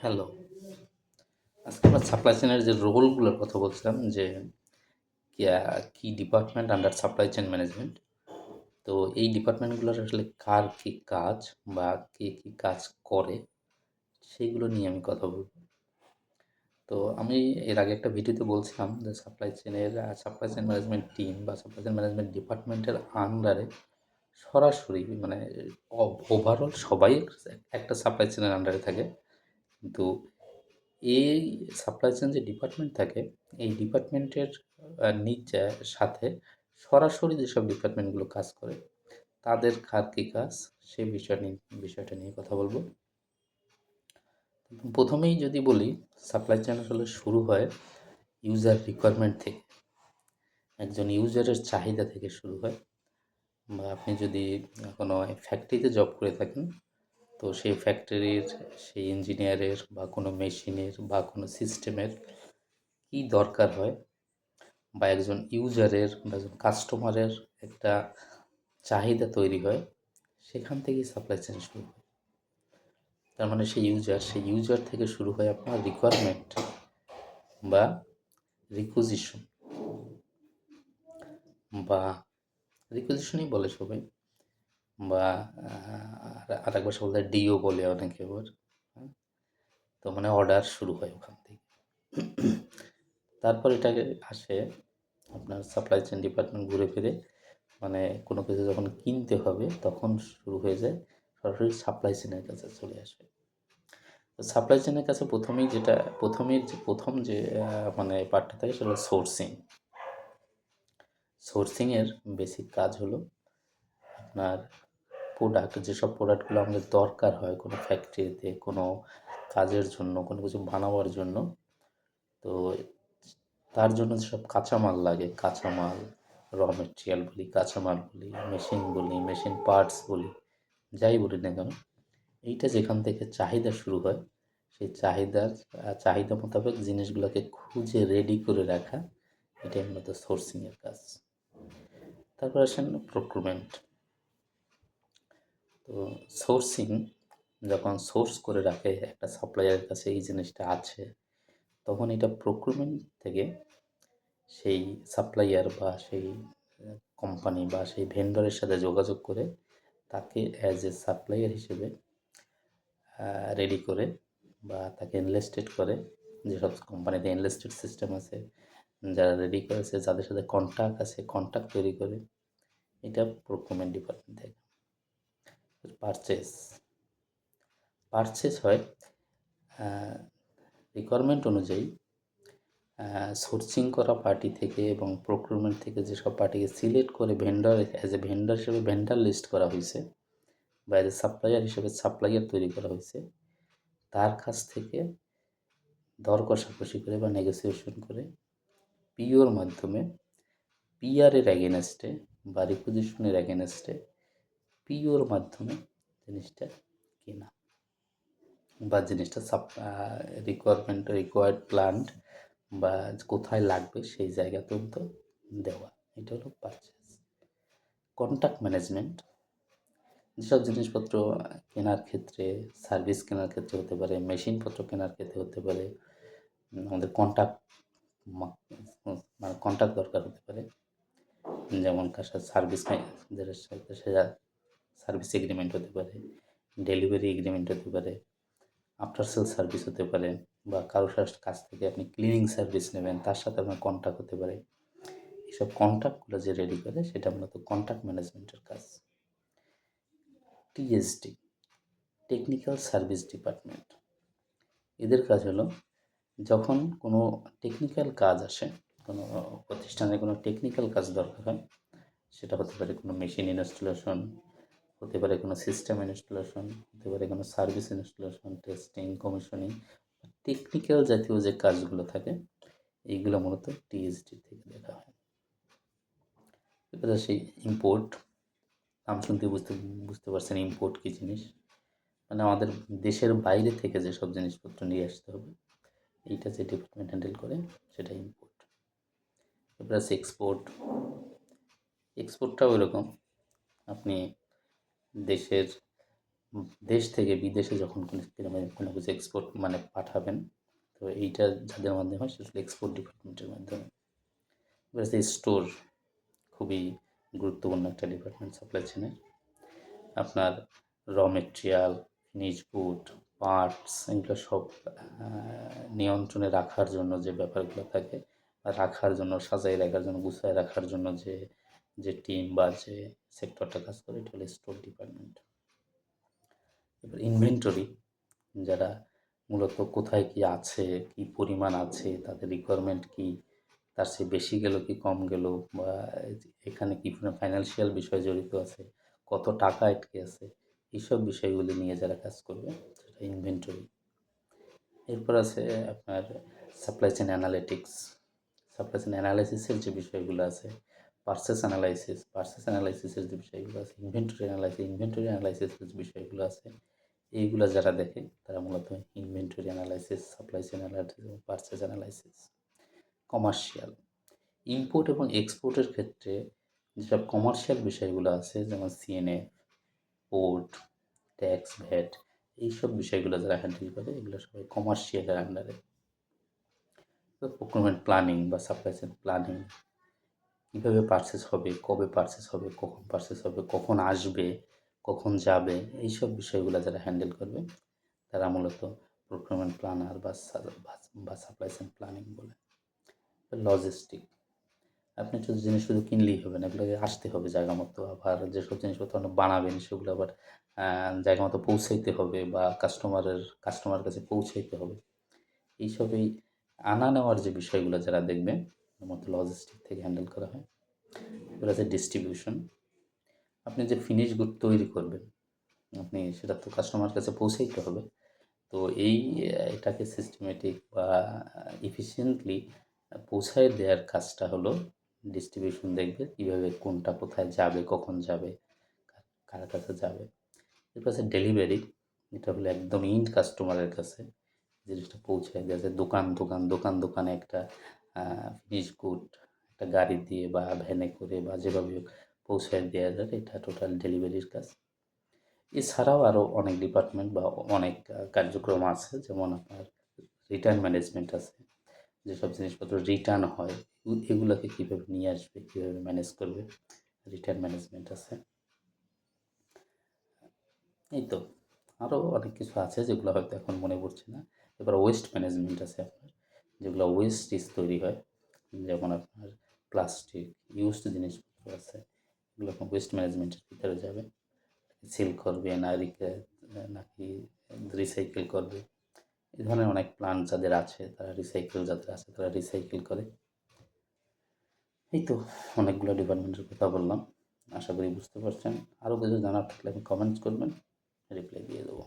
Hello. আজকে আমরা supply চেইনের যে রোলগুলোর কথা বলছিলাম যে কি department under supply chain management. তো এই ডিপার্টমেন্টগুলোর আসলে কার কী কাজ বা কে কী কাজ করে সেগুলো নিয়ে আমি কথা বলব। তো আমি এর আগে একটা ভিডিওতে বলছিলাম যে সাপ্লাই চেইন ম্যানেজমেন্ট টিম বা সাপ্লাই চেইন ম্যানেজমেন্ট ডিপার্টমেন্টের আন্ডারে সরাসরি মানে ওভারঅল সবাই একটা সাপ্লাই চেইনের আন্ডারে থাকে। কিন্তু এই সাপ্লাই চেইন যে ডিপার্টমেন্ট থাকে, এই ডিপার্টমেন্টের নিচে সাথে সরাসরি যেসব ডিপার্টমেন্টগুলো কাজ করে, তাদের কী কাজ সে বিষয়টা নিয়ে কথা বলব। প্রথমেই যদি বলি, সাপ্লাই চেইন আসলে শুরু হয় ইউজার রিকোয়ারমেন্ট থেকে। একজন ইউজারের চাহিদা থেকে শুরু হয়। বা আপনি যদি কোনো ফ্যাক্টরিতে জব করে থাকেন, তো সেই ফ্যাক্টরির সেই ইঞ্জিনিয়ারের বা কোনো মেশিনের বা কোনো সিস্টেমের কী দরকার হয় বা একজন ইউজারের বা একজন কাস্টমারের একটা চাহিদা তৈরি হয়, সেখান থেকেই সাপ্লাই চেইন শুরু হয়। তার মানে সেই ইউজার থেকে শুরু হয় আপনার রিকোয়ারমেন্ট বা রিকুইজিশন বা রিকুইজিশনই বলে সবাই, বা আরেক ভাষা বলতে ডিও বলে অনেকে আবার। হ্যাঁ? তো মানে অর্ডার শুরু হয় ওখান থেকে। তারপর এটাকে আসে আপনার সাপ্লাই চেইন ডিপার্টমেন্ট ঘুরে ফিরে, মানে কোনো কিছু যখন কিনতে হবে তখন শুরু হয়ে যায় সরাসরি সাপ্লাই চেইনের কাছে চলে আসে। তো সাপ্লাই চেইনের কাছে প্রথম যে মানে পার্টটা থাকে সেটা হলো সোর্সিং। সোর্সিংয়ের বেসিক কাজ হলো আপনার যেসব প্রোডাক্টগুলো আমাদের দরকার হয় কোনো ফ্যাক্টরিতে কোনো কাজের জন্য, কোনো কিছু বানাবার জন্য, তো তার জন্য যেসব কাঁচামাল লাগে, কাঁচামাল, র মেটেরিয়াল বলি, কাঁচামাল বলি, মেশিন পার্টস বলি, যাই বলি না কেন, এইটা যেখান থেকে চাহিদা শুরু হয়, সেই চাহিদা মোতাবেক জিনিসগুলোকে খুঁজে রেডি করে রাখা, এটাই মূলত সোর্সিংয়ের কাজ। তারপর আসেন প্রক্রুরমেন্ট। তো সোর্সিং যখন সোর্স করে রাখে একটা সাপ্লায়ারের কাছে এই জিনিসটা আছে, তখন এটা প্রক্রুরমেন্ট থেকে সেই সাপ্লায়ার বা সেই কোম্পানি বা সেই ভেন্ডরের সাথে যোগাযোগ করে তাকে অ্যাজ এ সাপ্লায়ার হিসেবে রেডি করে বা তাকে এনলিস্টেড করে। যেসব কোম্পানিতে এনলিস্টেড সিস্টেম আছে, যারা রেডি করেছে, যাদের সাথে কন্ট্যাক্ট আছে, কন্ট্যাক্ট তৈরি করে, এটা প্রক্রুরমেন্ট ডিপার্টমেন্ট থেকে। পারচেস হয় রিকোয়ারমেন্ট অনুযায়ী সোর্সিং করা পার্টি থেকে এবং প্রক্রুরমেন্ট থেকে যেসব পার্টিকে সিলেক্ট করে অ্যাজ এ ভেন্ডর হিসেবে ভেন্ডর লিস্ট করা হয়েছে বা অ্যাজ এ সাপ্লায়ার হিসেবে সাপ্লায়ার তৈরি করা হয়েছে, তার কাছ থেকে দর কষাকষি করে বা নেগোসিয়েশন করে পিওর মাধ্যমে পিআরের অ্যাগেনস্টে বা রিকুইজিশনের অ্যাগেনস্টে পিওর মাধ্যমে জিনিসটা কেনা বা জিনিসটা রিকোয়ার্ড প্ল্যান্ট বা কোথায় লাগবে সেই জায়গা পর্যন্ত দেওয়া, এটা হলো পারচেস। কন্ট্যাক্ট ম্যানেজমেন্ট যেসব জিনিসপত্র কেনার ক্ষেত্রে, সার্ভিস কেনার ক্ষেত্রে হতে পারে, মেশিনপত্র কেনার ক্ষেত্রে হতে পারে, আমাদের মানে কন্ট্যাক্ট দরকার হতে পারে। যেমন কার সাথে যাদের সাথে সেটা সার্ভিস এগ্রিমেন্ট হতে পারে, ডেলিভারি এগ্রিমেন্ট হতে পারে, আফটার সেল সার্ভিস হতে পারে, বা কারোর কাছ থেকে আপনি ক্লিনিং সার্ভিস নেবেন, তার সাথে আপনার কন্ট্যাক্ট হতে পারে। এইসব কন্ট্যাক্টগুলো যে রেডি করে সেটা মূলত কন্ট্যাক্ট ম্যানেজমেন্টের কাজ। টিএসডি, টেকনিক্যাল সার্ভিস ডিপার্টমেন্ট, এদের কাজ হলো যখন কোনো টেকনিক্যাল কাজ আসে, কোনো প্রতিষ্ঠানে কোনো টেকনিক্যাল কাজ দরকার হয়, সেটা হতে পারে কোনো মেশিন ইনস্টলেশন, হতে পারে কোনো সিস্টেম ইনস্টলেশন, হতে পারে কোনো service installation, testing, commissioning, technical জাতীয় যে কাজগুলো থাকে, এইগুলো মূলত টিএসডি থেকে দেখা হয়। এবার আসি ইম্পোর্ট। নাম শুনতে বুঝতে পারছেন ইম্পোর্ট কী জিনিস। মানে আমাদের দেশের বাইরে থেকে যেসব জিনিসপত্র নিয়ে আসতে হবে, এইটা যে ডিপার্টমেন্ট হ্যান্ডেল করে সেটা ইম্পোর্ট। এবার আছে এক্সপোর্ট। এক্সপোর্টটাও এরকম, আপনি দেশের দেশ থেকে বিদেশে যখন কোনো কিছু এক্সপোর্ট মানে পাঠাবেন, তো এইটা যাদের মাধ্যমে হয় সেটা এক্সপোর্ট ডিপার্টমেন্টের মাধ্যমে। এবার স্টোর খুবই গুরুত্বপূর্ণ একটা ডিপার্টমেন্ট সাপ্লাই চেনের। আপনার মেটেরিয়াল, ফিনিশ গুড, পার্টস এগুলো সব নিয়ন্ত্রণে রাখার জন্য যে ব্যাপারগুলো থাকে, বা রাখার জন্য, সাজাই রাখার জন্য, গুছায় রাখার জন্য যে যে টিম বা যে সেক্টরটা কাজ করে, এটা হলো স্টোর ডিপার্টমেন্ট। এবার ইনভেন্টরি, যারা মূলত কোথায় কি আছে, কি পরিমাণ আছে, তাদের রিকোয়ারমেন্ট কি, তার চেয়ে বেশি গেল কি কম গেল, বা এখানে কি ফাইন্যান্সিয়াল বিষয় জড়িত আছে, কত টাকা আটকে আছে, এইসব বিষয়গুলি নিয়ে যারা কাজ করবে সেটা ইনভেন্টরি। এরপর আছে আপনার supply chain analytics. Supply chain অ্যানালাইসিসের যে বিষয়গুলো আছে, পার্সেস অ্যানালাইসিসের যে বিষয়গুলো আছে, ইনভেন্টরি অ্যানালাইসিসের যে বিষয়গুলো আছে, এইগুলো যারা দেখে তারা মূলত inventory analysis, supply chain analysis এবং পার্সেস অ্যানালাইসিস। কমার্শিয়াল, ইম্পোর্ট এবং এক্সপোর্টের ক্ষেত্রে যেসব কমার্শিয়াল বিষয়গুলো আছে, যেমন সিএনএফ, পোর্ট, ট্যাক্স, ভ্যাট, এইসব বিষয়গুলো যারা হ্যান্ডেল করে এগুলো সবাই কমার্শিয়ালের আন্ডারে। প্রোকিউরমেন্ট প্ল্যানিং বা সাপ্লাই চেন প্ল্যানিং, কীভাবে পারচেস হবে, কবে পারচেস হবে, কখন পারচেস হবে, কখন আসবে, কখন যাবে, এইসব বিষয়গুলো যারা হ্যান্ডেল করবে তারা মূলত প্রোকিউরমেন্ট প্ল্যানার বা সাপ্লাই চেন প্ল্যানিং বলে। লজিস্টিক, আপনি জিনিস শুধু কিনলেই হবে না, এগুলোকে আসতে হবে জায়গা মতো, আবার যেসব জিনিসপত্র আপনি বানাবেন সেগুলো আবার জায়গা মতো পৌঁছাইতে হবে, বা কাস্টমার কাছে পৌঁছাইতে হবে। এইসবই আনা নেওয়ার যে বিষয়গুলো যারা দেখবে মতো লজিস্টিক থেকে হ্যান্ডেল করা হয়। এবার আছে ডিস্ট্রিবিউশন, আপনি যে ফিনিশ গুড তৈরি করবেন, আপনি সেটা তো কাস্টমার কাছে পৌঁছাইতে হবে। তো এটাকে সিস্টেমেটিক বা এফিশিয়েন্টলি পৌঁছায় দেওয়ার কাজটা হলো ডিস্ট্রিবিউশন। দেখবে কীভাবে কোনটা কোথায় যাবে, কখন যাবে, কার কাছে যাবে। এরপর আছে ডেলিভারি, এটা হলো একদম ইন্ড কাস্টমারের কাছে জিনিসটা পৌঁছায় দেওয়া যায়। দোকানে একটা ফিনিশ গুড একটা গাড়ি দিয়ে বা ভ্যানে করে বা যেভাবে পৌঁছায় দেওয়া যায়, এটা টোটাল ডেলিভারির কাজ। এছাড়াও আরও অনেক ডিপার্টমেন্ট বা অনেক কার্যক্রম আছে, যেমন আপনার রিটার্ন ম্যানেজমেন্ট আছে, যেসব জিনিসপত্র রিটার্ন হয় এগুলোকে কীভাবে নিয়ে আসবে, কীভাবে ম্যানেজ করবে, রিটার্ন ম্যানেজমেন্ট আছে। এই তো আরও অনেক কিছু আছে যেগুলো হয়তো এখন মনে পড়ছে না। এবার ওয়েস্ট ম্যানেজমেন্ট আছে আপনার, যেগুলো ওয়েস্টেজ তৈরি হয়, যেমন আপনার প্লাস্টিক, ইউজড জিনিসপত্র আছে, এগুলো এখন ওয়েস্ট ম্যানেজমেন্টের ভিতরে যাবে। সেল করবে নাকি রিসাইকেল করবে, এই ধরনের অনেক প্ল্যান যাদের আছে, তারা রিসাইকেল করে। এই তো অনেকগুলো ডিপার্টমেন্টের কথা বললাম, আশা করি বুঝতে পারছেন। আরও কিছু জানার থাকলে আপনি কমেন্টস করবেন, রিপ্লাই দিয়ে দেবো।